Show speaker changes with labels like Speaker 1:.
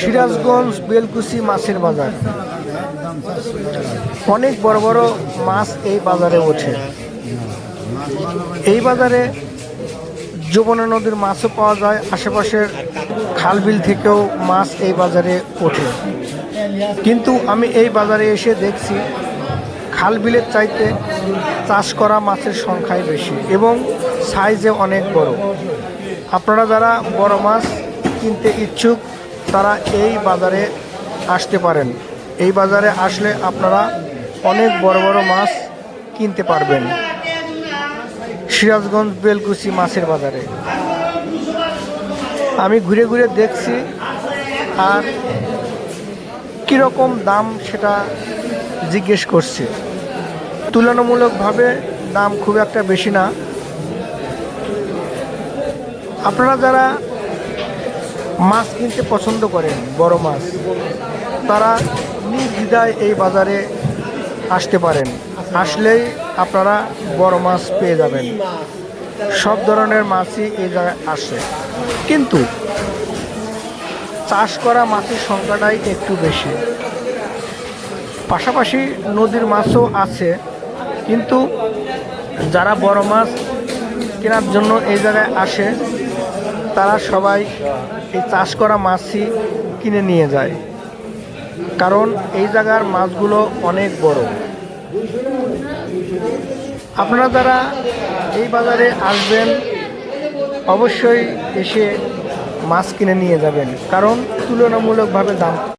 Speaker 1: সিরাজগঞ্জ বেলকুচি মাছের বাজার। অনেক বড় বড় মাছ এই বাজারে ওঠে। এই বাজারে যমুনা নদীর মাছও পাওয়া যায়, আশেপাশের খাল বিল থেকেও মাছ এই বাজারে ওঠে। কিন্তু আমি এই বাজারে এসে দেখছি খাল বিলের চাইতে চাষ করা মাছের সংখ্যাই বেশি এবং সাইজে অনেক বড়। আপনারা যারা বড় মাছ কিনতে ইচ্ছুক তারা এই বাজারে আসতে পারেন। এই বাজারে আসলে আপনারা অনেক বড় বড় মাছ কিনতে পারবেন। সিরাজগঞ্জ বেলকুচি মাছের বাজারে আমি ঘুরে ঘুরে দেখছি, আর কীরকম দাম সেটা জিজ্ঞেস করছি। তুলনামূলকভাবে দাম খুব একটা বেশি না। আপনারা যারা মাছ কিনতে পছন্দ করেন বড় মাছ, তারা নির্দ্বিধায় এই বাজারে আসতে পারেন। আসলেই আপনারা বড় মাছ পেয়ে যাবেন। সব ধরনের মাছই এই জায়গায় আসে, কিন্তু চাষ করা মাছের সংখ্যাটাই একটু বেশি। পাশাপাশি নদীর মাছও আছে, কিন্তু যারা বড় মাছ কেনার জন্য এই জায়গায় আসে তারা সবাই এই চাষ করা মাছই কিনে নিয়ে যায়, কারণ এই জায়গার মাছগুলো অনেক বড়। আপনারা যারা এই বাজারে আসবেন অবশ্যই এসে মাছ কিনে নিয়ে যাবেন, কারণ তুলনামূলকভাবে দাম